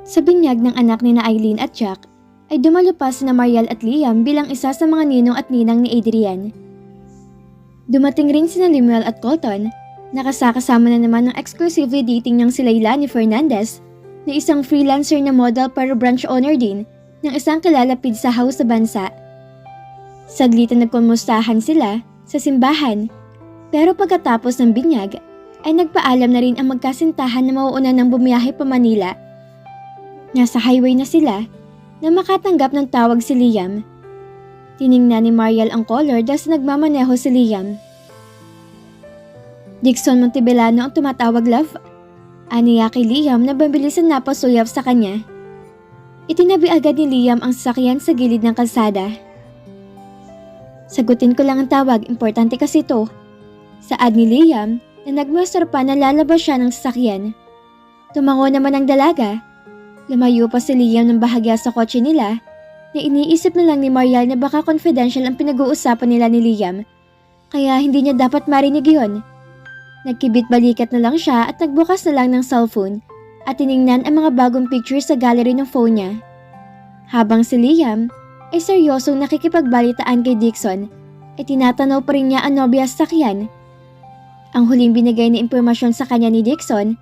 Sa binyag ng anak ni na Eileen at Jack, ay dumalo pa sina Mariel at Liam bilang isa sa mga ninong at ninang ni Adrian. Dumating rin sina Lemuel at Colton, nakasakasama na naman ng exclusively dating niyang si Leilani Fernandez, na isang freelancer na model pero branch owner din ng isang kilala pizza house sa bansa. Saglitan nagkumustahan sila sa simbahan, pero pagkatapos ng binyag ay nagpaalam na rin ang magkasintahan na mauuna ng bumiyahe pa Manila. Nasa highway na sila na makatanggap ng tawag si Liam. Tiningnan ni Mariel ang caller dahil sa nagmamaneho si Liam. Dixon Montebellano ang tumatawag, love. Aniya kay Liam na babilisan na pasuyap sa kanya. Itinabi agad ni Liam ang sasakyan sa gilid ng kalsada. Sagutin ko lang ang tawag, importante kasi ito. Saad ni Liam na nagmuster pa na lalabas siya ng sasakyan. Tumango naman ang dalaga. Lumayo pa si Liam ng bahagya sa kotse nila na iniisip na lang ni Mariel na baka confidential ang pinag-uusapan nila ni Liam, kaya hindi niya dapat marinig yun. Nagkibit-balikat na lang siya at nagbukas na lang ng cellphone at tiningnan ang mga bagong pictures sa gallery ng phone niya. Habang si Liam ay seryosong nakikipagbalitaan kay Dixon, ay tinatanaw pa rin niya ang nobya sa sakyan. Ang huling binigay na impormasyon sa kanya ni Dixon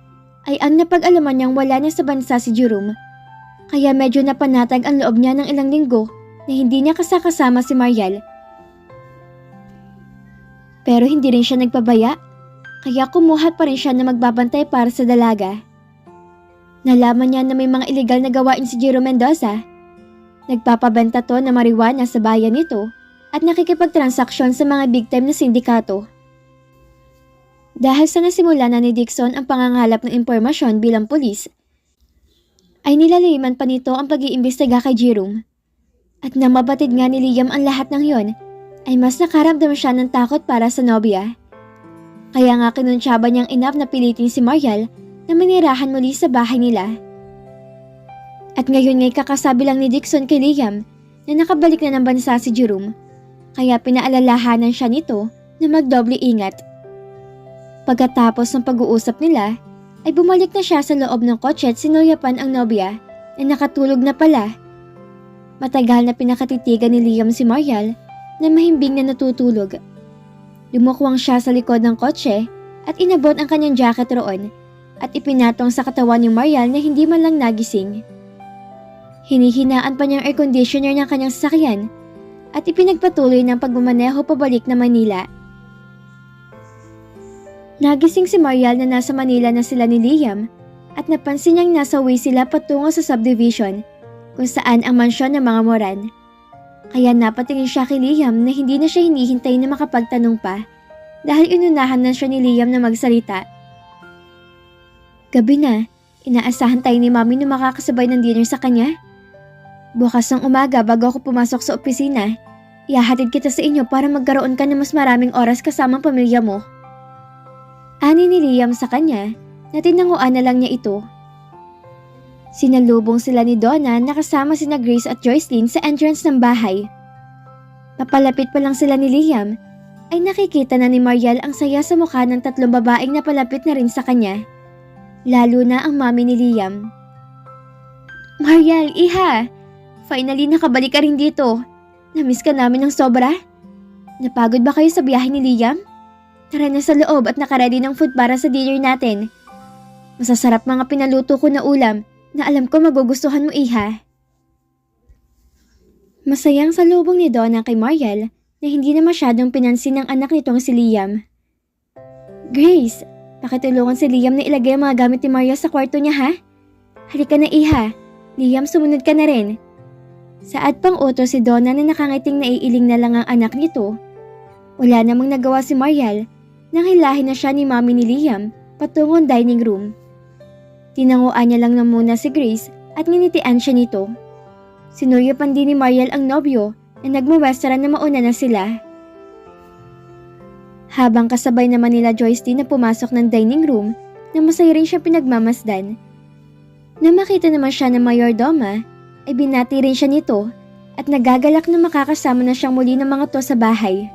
ay ang napag-alaman niyang wala na sa bansa si Jerome, kaya medyo napanatag ang loob niya ng ilang linggo na hindi niya kasakasama si Mariel. Pero hindi rin siya nagpabaya, kaya kumuha pa rin siya na magbabantay para sa dalaga. Nalaman niya na may mga illegal na gawain si Jerome Mendoza. Nagpapabenta to na marijuana sa bayan nito at nakikipagtransaksyon sa mga big time na sindikato. Dahil sa nasimula na ni Dixon ang pangangalap ng impormasyon bilang pulis, ay nilalaman pa nito ang pag-iimbestiga kay Jerome. At nang mabatid nga ni Liam ang lahat ng yon, ay mas nakaramdam siya ng takot para sa nobya. Kaya nga kinunsyaba niyang enough na pilitin si Mariel na manirahan muli sa bahay nila. At ngayon nga'y kakasabi lang ni Dixon kay Liam na nakabalik na ng bansa si Jerome, kaya pinaalalahanan siya nito na magdoble ingat. Pagkatapos ng pag-uusap nila, ay bumalik na siya sa loob ng kotse at sinuyapan ang nobya na nakatulog na pala. Matagal na pinakatitigan ni Liam si Mariel na mahimbing na natutulog. Lumukwang siya sa likod ng kotse at inabot ang kanyang jacket roon at ipinatong sa katawan ni Mariel na hindi man lang nagising. Hinihinaan pa niyang air conditioner ng kanyang sasakyan at ipinagpatuloy ng pagmamaneho pabalik na Manila. Nagising si Mariel na nasa Manila na sila ni Liam at napansin niyang nasa way sila patungo sa subdivision kung saan ang mansyon ng mga Moran. Kaya napatingin siya kay Liam na hindi na siya hinihintay na makapagtanong pa dahil inunahan na siya ni Liam na magsalita. Gabi na, inaasahan tayo ni Mami na makakasabay ng dinner sa kanya. Bukas ng umaga bago ako pumasok sa opisina, ihahatid kita sa inyo para magkaroon ka ng mas maraming oras kasama ang pamilya mo. Ani ni Liam sa kanya na tinanguan na lang niya ito. Sinalubong sila ni Donna na kasama sina Grace at Joycelyn sa entrance ng bahay. Papalapit pa lang sila ni Liam ay nakikita na ni Mariel ang saya sa mukha ng tatlong babaeng napalapit na rin sa kanya, lalo na ang mami ni Liam. Mariel, iha! Finally nakabalik ka rin dito. Namiss ka namin ng sobra. Napagod ba kayo sa biyahe ni Liam? Tara na sa loob at nakaredy ng food para sa dinner natin. Masasarap mga pinaluto ko na ulam na alam ko magugustuhan mo, iha. Masayang salubong ni Donna kay Mariel na hindi na masyadong pinansin ng anak nitong si Liam. Grace, pakitulungan si Liam na ilagay ang mga gamit ni Mariel sa kwarto niya, ha? Halika na, iha. Liam, sumunod ka na rin. Saad pang utos si Donna na nakangiting naiiling na lang ang anak nito. Wala namang nagawa si Mariel. Nangilahin na siya ni Mami ni Liam patungong dining room. Tinanguan niya lang na muna si Grace at nginitian siya nito. Sinuyapan din ni Mariel ang nobyo na nagmawestran na mauna na sila. Habang kasabay naman nila Joycelyn na pumasok ng dining room na masaya rin siya pinagmamasdan. Nang makita naman siya ng mayordoma ay binati rin siya nito at nagagalak na makakasama na siyang muli ng mga to sa bahay.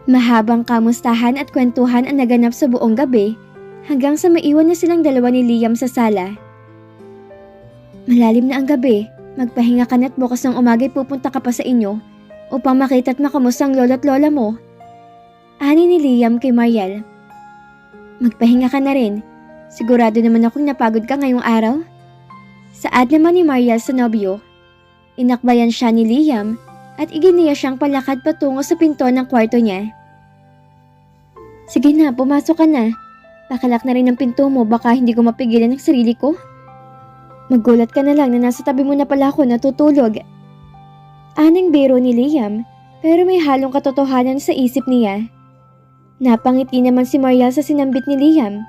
Mahabang kamustahan at kwentuhan ang naganap sa buong gabi hanggang sa maiwan na silang dalawa ni Liam sa sala. Malalim na ang gabi, magpahinga ka na't bukas ng umaga'y pupunta ka pa sa inyo upang makita at makamusta ang lolo't lola mo. Ani ni Liam kay Mariel. Magpahinga ka na rin. Sigurado naman akong napagod ka ngayong araw. Saad naman ni Mariel sa nobyo. Inakbayan siya ni Liam at iginiya siyang palakad patungo sa pinto ng kwarto niya. Sige na, pumasok ka na. Pakalak na rin ang pinto mo, baka hindi ko mapigilan ang sarili ko. Magulat ka na lang na nasa tabi mo na pala ako natutulog. Aneng biro ni Liam, pero may halong katotohanan sa isip niya. Napangiti naman si Mariel sa sinambit ni Liam.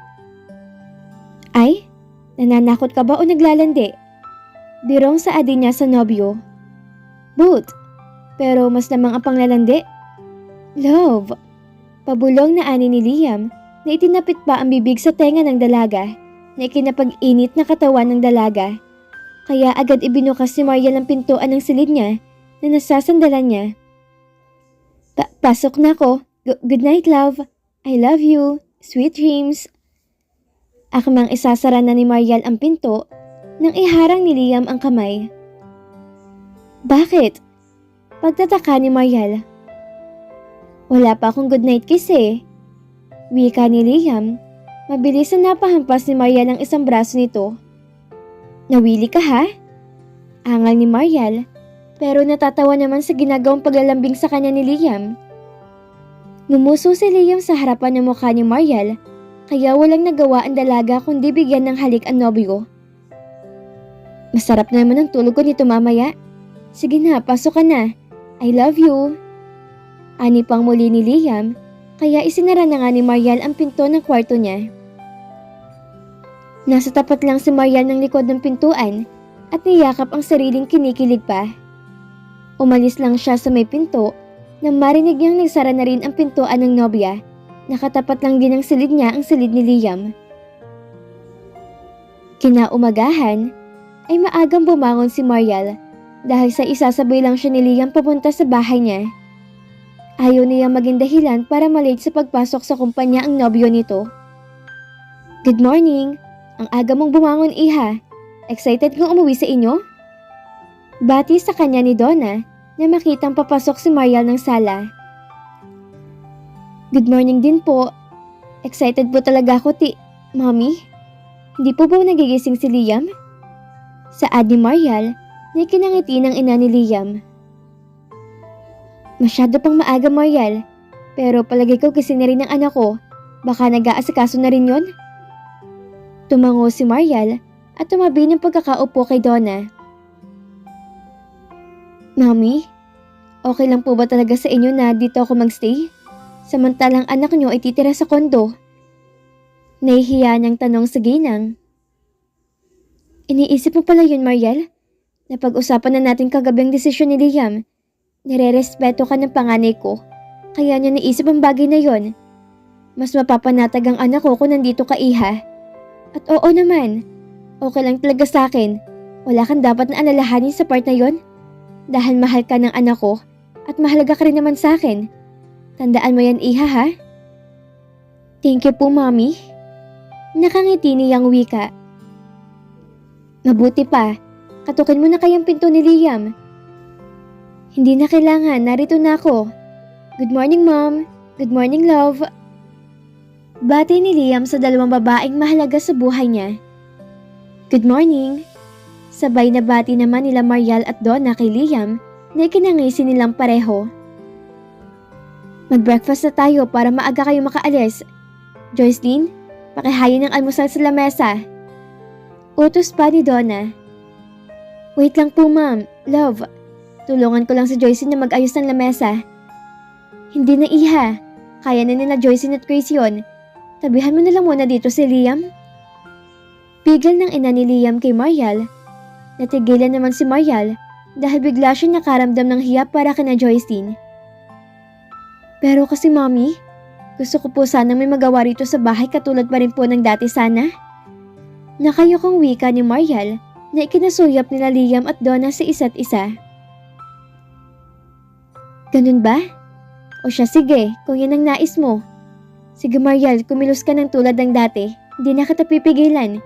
Ay, nananakot ka ba o naglalandi? Birong sa adi niya sa nobyo. Both, pero mas lamang ang panglalandi. Love, pabulong na ani ni Liam na itinapit pa ang bibig sa tenga ng dalaga na ikinapag-init na katawan ng dalaga. Kaya agad ibinukas ni Mariel ang pintuan ng silid niya na nasasandalan niya. Pasok na ko. Good night, love. I love you. Sweet dreams. Akmang isasara na ni Mariel ang pinto nang iharang ni Liam ang kamay. Bakit? Pagtataka ni Mariel. Wala pa akong good night kiss eh. Wika ni Liam. Mabilis na napahampas ni Mariel ang isang braso nito. Nawili ka ha? Angal ni Mariel, pero natatawa naman sa ginagawang paglalambing sa kanya ni Liam. Numuso si Liam sa harapan ng mukha ni Mariel, kaya walang nagawa ang dalaga kundi bigyan ng halik ang nobyo. Masarap na naman ang tulog ko nito mamaya. Sige na, pasok ka na. I love you. Ani pang muli ni Liam, kaya isinara na nga ni Mariel ang pinto ng kwarto niya. Nasa tapat lang si Mariel ng likod ng pintuan at niyakap ang sariling kinikilig pa. Umalis lang siya sa may pinto nang marinig niyang nagsara na rin ang pintuan ng nobya. Nakatapat lang din ang silid niya ang silid ni Liam. Kinaumagahan ay maagang bumangon si Mariel dahil sa isasabay lang siya ni Liam papunta sa bahay niya. Ayaw niyang maging dahilan para malate sa pagpasok sa kumpanya ang nobyo nito. Good morning! Ang aga mong bumangon, iha. Excited kang umuwi sa inyo? Bati sa kanya ni Donna na makitang papasok si Mariel ng sala. Good morning din po. Excited po talaga ako, Mommy. Hindi po ba nagigising si Liam? Saad ni Mariel na ikinangiti ng ina ni Liam. Masyado pang maaga, Mariel. Pero palagi ko gising na rin ang anak ko. Baka nag-aasikaso na rin yon? Tumango si Mariel at tumabi ng pagkakaupo kay Donna. Mommy, okay lang po ba talaga sa inyo na dito ako magstay? Samantalang anak niyo ay titira sa kondo. Nahihiya niyang tanong sa ginang. Iniisip mo pala yun, Mariel? Napag-usapan na natin kagabi ang desisyon ni Liam. Nire-respeto ka ng panganay ko, kaya niya naisip ang bagay na yon. Mas mapapanatag ang anak ko kung nandito ka, iha. At oo naman, okay lang talaga sa akin. Wala kang dapat na alalahanin sa part na yon. Dahil mahal ka ng anak ko at mahalaga ka rin naman sa akin. Tandaan mo yan, iha, ha? Thank you po, Mommy. Nakangiti niyang wika. Mabuti pa, katukin mo na kayang pinto ni Liam. Hindi na kailangan, narito na ako. Good morning, Mom. Good morning, love. Bati ni Liam sa dalawang babaeng mahalaga sa buhay niya. Good morning. Sabay na bati naman nila Mariel at Donna kay Liam na ikinangisi nilang pareho. Mag-breakfast na tayo para maaga kayo makaalis. Joycelyn, pakihayin ng almusal sa lamesa. Utos pa ni Donna. Wait lang po, Ma'am. Love, tulungan ko lang si Joycelyn na mag-ayos ng lamesa. Hindi na, iha. Kaya na nila Joycelyn at Grace yun. Tabihan mo na lang muna dito si Liam. Pigil ng ina ni Liam kay Mariel. Natigilan naman si Mariel dahil bigla siya nakaramdam ng hiya para kina Joycelyn. Pero kasi, Mommy, gusto ko po sanang may magawa rito sa bahay katulad pa rin po ng dati sana. Nakayokong wika ni Mariel na ikinasuyap nila Liam at Donna sa isa't isa. Ganun ba? O siya, sige, kung yan ang nais mo. Sige, Mariel, kumilos ka ng tulad ng dati. Hindi na kita pipigilan.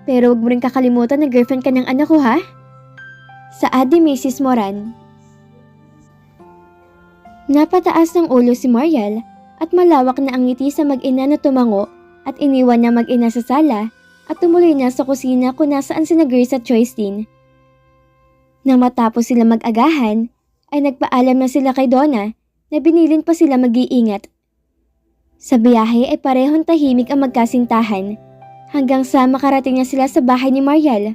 Pero huwag mo rin kakalimutan na girlfriend ka ng anak ko ha? Saad ni Mrs. Moran. Napataas ng ulo si Mariel at malawak na ang ngiti sa mag-ina na tumango at iniwan na mag-ina sa sala at tumuloy na sa kusina kung nasaan sina Grace at Joyce din. Nang matapos sila mag-agahan, ay nagpaalam na sila kay Donna na binilin pa sila mag-iingat. Sa biyahe ay parehong tahimik ang magkasintahan hanggang sa makarating na sila sa bahay ni Mariel.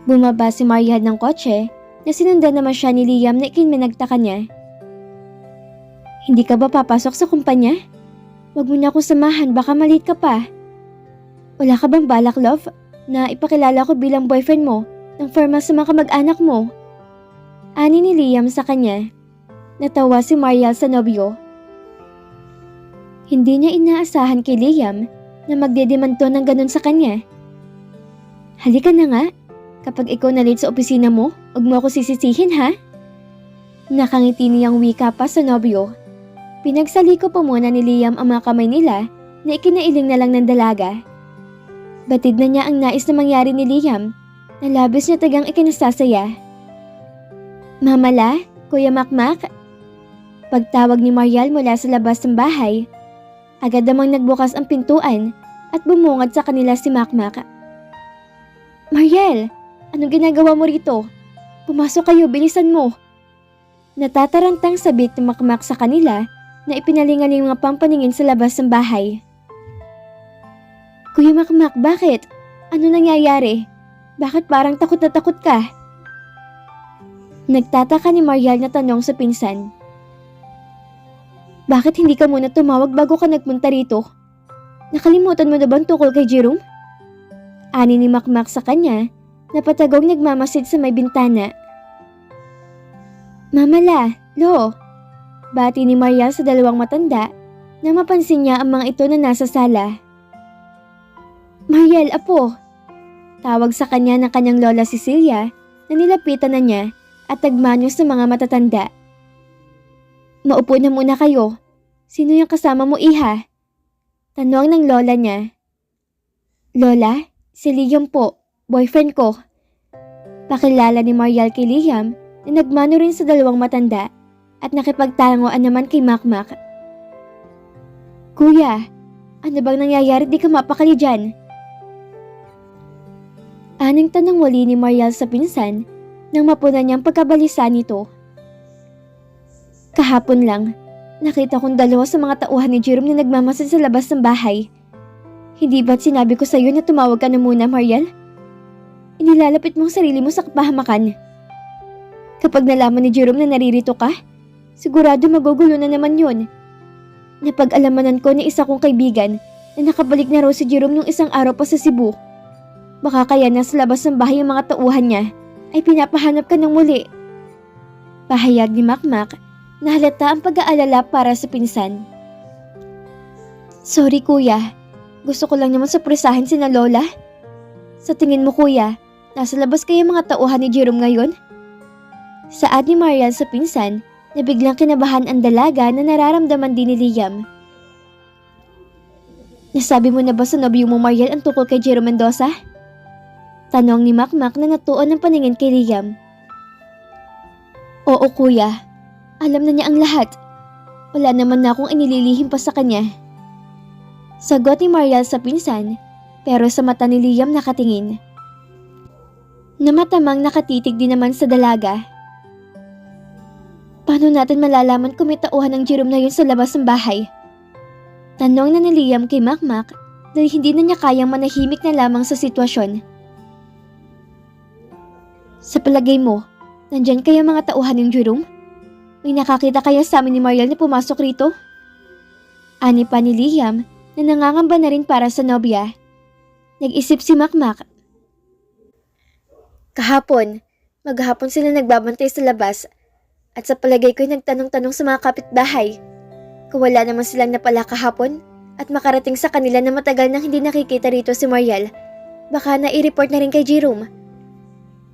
Bumaba si Mariel ng kotse na sinundan naman siya ni Liam na ikinmenagtaka niya. Hindi ka ba papasok sa kumpanya? Huwag mo na akong samahan, baka malit ka pa. Wala ka bang balak, love, na ipakilala ko bilang boyfriend mo ng formal sa mga kamag-anak mo? Ani ni Liam sa kanya. Natawa si Mariel sa nobyo. Hindi niya inaasahan kay Liam na magdedemand to ng ganun sa kanya. Halika na nga, kapag ikaw na late sa opisina mo, huwag mo ako sisisihin ha? Nakangiti niyang wika pa sa nobyo. Pinagsaliko pa muna ni Liam ang mga kamay nila na ikinailing na lang ng dalaga. Batid na niya ang nais na mangyari ni Liam na labis niya tagang ikinasasaya. Mamala, Kuya Makmak. Pagtawag ni Mariel mula sa labas ng bahay, agad namang nagbukas ang pintuan at bumungad sa kanila si Makmak. Mariel, anong ginagawa mo rito? Pumasok kayo, bilisan mo. Natatarantang sabik ni Makmak sa kanila na ipinalingan ng mga pampaningin sa labas ng bahay. Kuya Makmak, bakit? Ano nangyayari? Bakit parang takot na takot ka? Nagtataka ni Mariel na tanong sa pinsan. Bakit hindi ka muna tumawag bago ka nagpunta rito? Nakalimutan mo na bang tungkol kay Jerome? Ani ni Makmak sa kanya na patagong nagmamasid sa may bintana. Mamala, Lo. Bati ni Mariel sa dalawang matanda na mapansin niya ang mga ito na nasa sala. Mariel, apo. Tawag sa kanya ng kanyang lola Cecilia na nilapitan na niya at nagmanyo sa mga matatanda. Maupo na muna kayo. Sino yung kasama mo, iha? Tanong ng lola niya. Lola, si Liam po, boyfriend ko. Pakilala ni Mariel kay Liam na nagmano rin sa dalawang matanda at nakipagtangoan naman kay Makmak. Kuya, ano bang nangyayari, di ka mapakali dyan? Aning tanong muli ni Mariel sa pinsan nang mapuna niyang pagkabalisa nito. Kahapon lang, nakita kong dalawa sa mga tauhan ni Jerome na nagmamasid sa labas ng bahay. Hindi ba't sinabi ko sa iyo na tumawag ka na muna, Mariel? Inilalapit mo ang sarili mo sa kapahamakan. Kapag nalaman ni Jerome na naririto ka, sigurado magugulo na naman yun. Napag-alamanan ko ni isa kong kaibigan na nakabalik na raw si Jerome nung isang araw pa sa Cebu. Baka kaya nasa labas ng bahay ang mga tauhan niya ay pinapahanap ka ng muli. Pahayag ni Makmak na halata ang pag-aalala para sa pinsan. Sorry kuya, gusto ko lang naman surpresahin sina Lola. Sa tingin mo kuya, nasa labas kaya mga tauhan ni Jerome ngayon? Saad ni Mariel sa pinsan na biglang kinabahan ang dalaga na nararamdaman din ni Liam. Nasabi mo na ba sa nobyo mo, Mariel, ang tungkol kay Jerome Mendoza? Tanong ni Makmak na natuon ng paningin kay Liam. Oo kuya, alam na niya ang lahat. Wala naman na akong inililihim pa sa kanya. Sagot ni Mariel sa pinsan, pero sa mata ni Liam nakatingin. Na matamang nakatitig din naman sa dalaga. Paano natin malalaman kung may tauhan ng Jerome na yun sa labas ng bahay? Tanong na ni Liam kay Makmak dahil hindi na niya kayang manahimik na lamang sa sitwasyon. Sa palagay mo, nandyan kaya mga tauhan ng Jerome? May nakakita kaya sa amin ni Mariel na pumasok rito? Ani pa ni Liam na nangangamba na rin para sa nobya. Nag-isip si Makmak. Kahapon, maghapon sila nagbabantay sa labas at sa palagay ko'y nagtanong-tanong sa mga kapitbahay. Kung wala naman silang napala kahapon at makarating sa kanila na matagal nang hindi nakikita rito si Mariel, baka na-i-report na rin kay Jerome.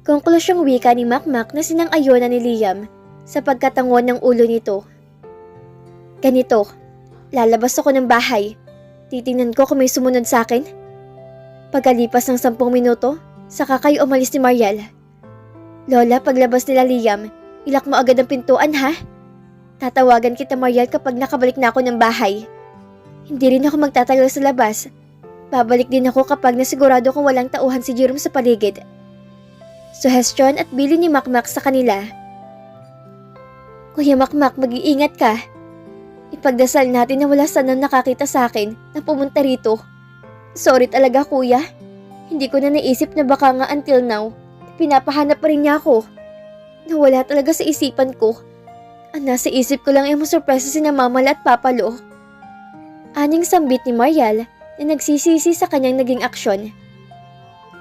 Konklusyong wika ni Makmak na sinang-ayonan ni Liam sa pagkatangon ng ulo nito. Ganito, lalabas ako ng bahay. Titingnan ko kung may sumunod sa akin. Pagkalipas ng 10 minuto, saka kayo umalis ni Mariel. Lola, paglabas nila Liam, ilak mo agad ang pintuan ha? Tatawagan kita Mariel kapag nakabalik na ako ng bahay. Hindi rin ako magtatagal sa labas. Babalik din ako kapag nasigurado kong walang tauhan si Jerome sa paligid. Suhestyon at bili ni Makmak sa kanila. Kuya Makmak, mag-iingat ka. Ipagdasal natin na wala sanang nakakita sa akin na pumunta rito. Sorry talaga kuya. Hindi ko na naisip na baka nga until now, pinapahanap pa rin niya ako. Nawala talaga sa isipan ko. Ang nasa isip ko lang ay masurpresa sina Mamala at Papa Lo. Aning sambit ni Mariel na nagsisisi sa kanyang naging aksyon.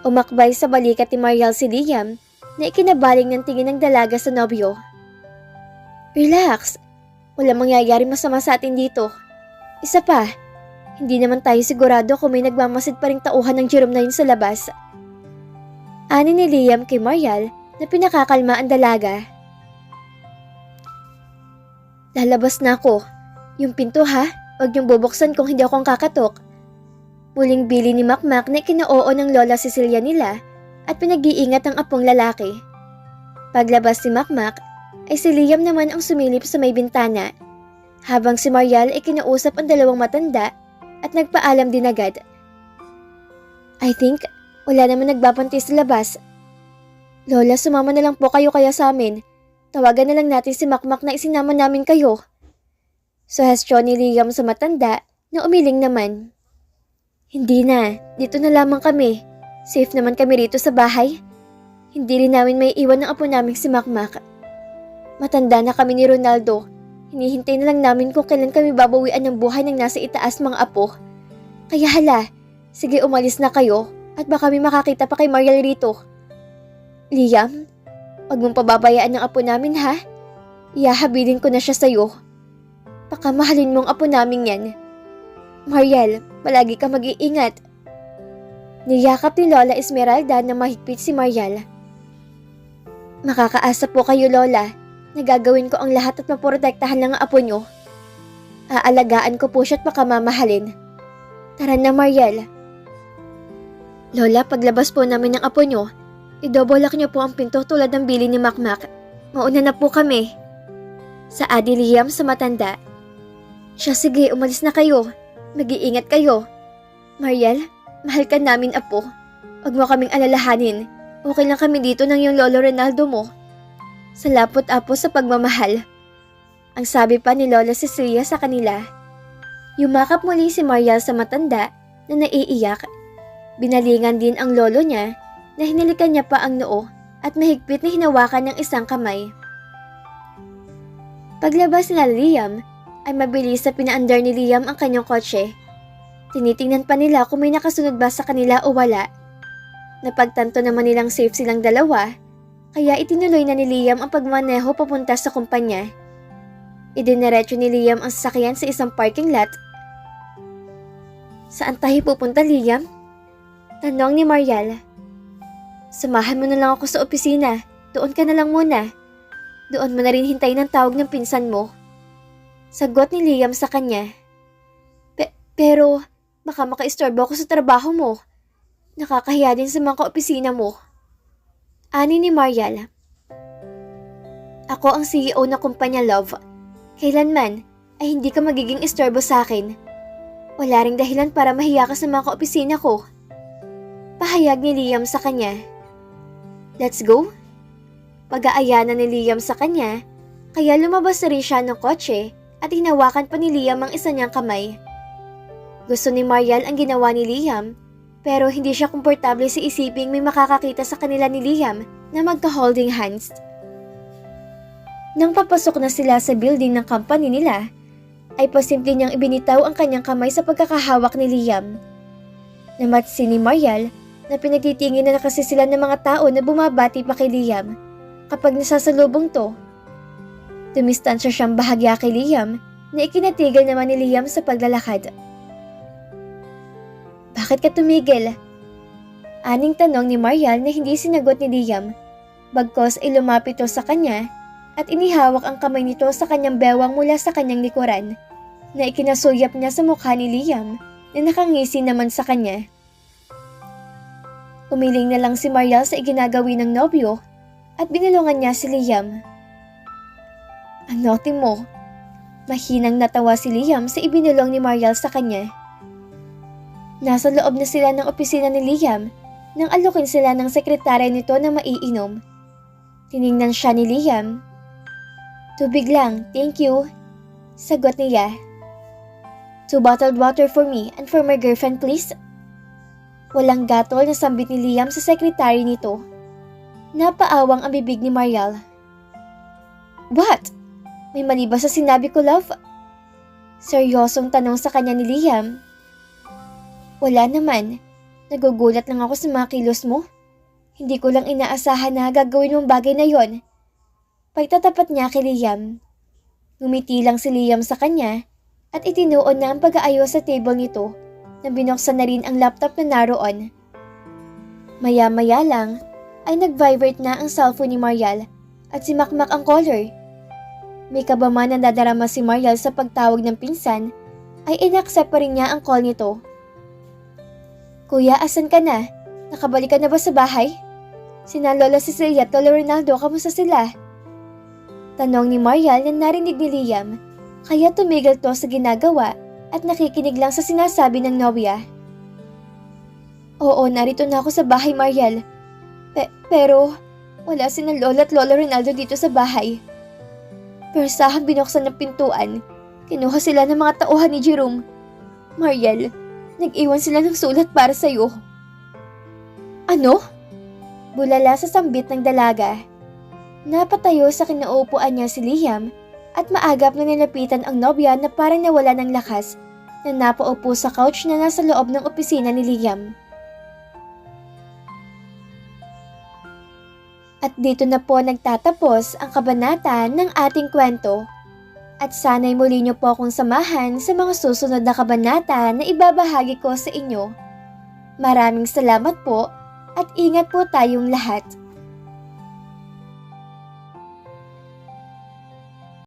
Umakbay sa balikat ni Mariel si Liam na ikinabaling ng tingin ng dalaga sa nobyo. Relax. Walang mangyayari masama sa atin dito. Isa pa, hindi naman tayo sigurado kung may nagmamasid pa ring tauhan ng Jerome na yun sa labas. Ani ni Liam kay Mariel na pinakakalma ang dalaga. Lalabas na ako. Yung pinto ha, huwag niyong bubuksan kung hindi ako ang kakatok. Muling bili ni Makmak na ikinoo ng Lola Cecilia nila at pinag-iingat ang apong lalaki. Paglabas ni Makmak, ay si Liam naman ang sumilip sa may bintana, habang si Mariel ay kinausap ang dalawang matanda at nagpaalam din agad. I think wala naman nagbabantay sa labas. Lola, sumama na lang po kayo kaya sa amin. Tawagan na lang natin si Makmak na isinama namin kayo. Suhestyon ni Liam sa matanda na umiling naman. Hindi na, dito na lamang kami. Safe naman kami rito sa bahay. Hindi rin namin may iwan ng apo naming si Makmak. Matanda na kami ni Ronaldo. Hinihintay na lang namin kung kailan kami babawian ng buhay ng nasa itaas mga apo. Kaya hala, sige umalis na kayo at baka may makakita pa kay Mariel rito. Liam, wag mong pababayaan ng apo namin ha. Iahabilin ko na siya sa'yo. Baka mahalin mong apo namin yan. Mariel, palagi ka mag-iingat. Niyakap ni Lola Esmeralda na mahigpit si Mariel. Makakaasa po kayo Lola. Nagagawin ko ang lahat at maprotektahan lang ang apo nyo. Aalagaan ko po siya at makamamahalin. Tara na Mariel. Lola, paglabas po namin ng apo nyo, i-double lock nyo po ang pinto tulad ng bili ni Makmak. Mauna na po kami. Sa adi Liam sa matanda. Siya sige, umalis na kayo. Mag-iingat kayo. Mariel, mahal ka namin apo. Huwag mo kaming alalahanin. Okay lang kami dito ng yung lolo Ronaldo mo. Salapot-apo sa pagmamahal. Ang sabi pa ni Lola Cecilia sa kanila. Yumakap muli si Mariel sa matanda na naiiyak. Binalingan din ang lolo niya na hinalikan niya pa ang noo at mahigpit na hinawakan ng isang kamay. Paglabas nila Liam ay mabilis na pinaandar ni Liam ang kanyang kotse. Tinitingnan pa nila kung may nakasunod ba sa kanila o wala. Napagtanto naman nilang safe silang dalawa. Kaya itinuloy na ni Liam ang pagmaneho papunta sa kumpanya. Idiniretso ni Liam ang sasakyan sa isang parking lot. Saan tayo pupunta, Liam? Tanong ni Mariel. Samahan mo na lang ako sa opisina. Doon ka na lang muna. Doon mo na rin hintayin ang tawag ng pinsan mo. Sagot ni Liam sa kanya. Pero baka makaistorbo ako sa trabaho mo. Nakakahiya din sa mga kaopisina mo. Ani ni Mariel. Ako ang CEO ng kumpanya Love. Kailanman ay hindi ka magiging istorbo sa akin. Wala ring dahilan para mahiya ka sa mga kaopisina ko. Pahayag ni Liam sa kanya. Let's go? Pag-aayana ni Liam sa kanya, kaya lumabas na rin siya ng kotse at hinawakan pa ni Liam ang isa niyang kamay. Gusto ni Mariel ang ginawa ni Liam. Pero hindi siya komportable sa isiping may makakakita sa kanila ni Liam na magka-holding hands. Nang papasok na sila sa building ng company nila, ay pasimple niyang ibinitaw ang kanyang kamay sa pagkakahawak ni Liam. Namatsi ni Mariel na pinagtitingin na kasi sila ng mga tao na bumabati pa kay Liam kapag nasasalubong to. Dumistansya siyang bahagya kay Liam na ikinatigil naman ni Liam sa paglalakad. Bakit ka tumigil? Aning tanong ni Mariel na hindi sinagot ni Liam. Bagkos ay lumapit ito sa kanya at inihawak ang kamay nito sa kanyang bewang mula sa kanyang likuran na ikinasuyap niya sa mukha ni Liam na nakangisi naman sa kanya. Umiling na lang si Mariel sa iginagawi ng nobyo at binulungan niya si Liam. Ang naughty mo. Mahinang natawa si Liam sa ibinulong ni Mariel sa kanya. Nasa loob na sila ng opisina ni Liam nang alukin sila ng sekretary nito na maiinom. Tiningnan siya ni Liam. Tubig lang, thank you. Sagot niya. 2 bottled water for me and for my girlfriend please. Walang gatol na sambit ni Liam sa sekretary nito. Napaawang ang bibig ni Mariel. What? May mali ba sa sinabi ko, love? Seryosong tanong sa kanya ni Liam. Wala naman. Nagugulat lang ako sa mga kilos mo. Hindi ko lang inaasahan na gagawin mong bagay na yon. Pagtatapat niya kay Liam. Ngumiti lang si Liam sa kanya at itinuon na ang pag-aayos sa table nito na binuksan na rin ang laptop na naroon. Maya-maya lang ay nag-vibrate na ang cellphone ni Mariel at simakmak ang caller. May kabaman na dadarama si Mariel sa pagtawag ng pinsan ay inaccept pa rin niya ang call nito. Kuya, asan ka na? Nakabalik ka na ba sa bahay? Sina Lola Cecilia at Lola Ronaldo, kamusta sila? Tanong ni Mariel na narinig ni Liam, kaya tumigil to sa ginagawa at nakikinig lang sa sinasabi ng nobya. Oo, narito na ako sa bahay, Mariel. Pero wala sina Lola at Lola Ronaldo dito sa bahay. Persahang binuksan ng pintuan, kinuha sila ng mga tauhan ni Jerome. Mariel, nag-iwan sila ng sulat para sa'yo. Ano? Bulala sa sambit ng dalaga. Napatayo sa kinaupuan niya si Liam at maagap na nilapitan ang nobya na parang nawala ng lakas na napaupo sa couch na nasa loob ng opisina ni Liam. At dito na po nagtatapos ang kabanata ng ating kwento. At sana'y muli niyo po akong samahan sa mga susunod na kabanata na ibabahagi ko sa inyo. Maraming salamat po at ingat po tayong lahat.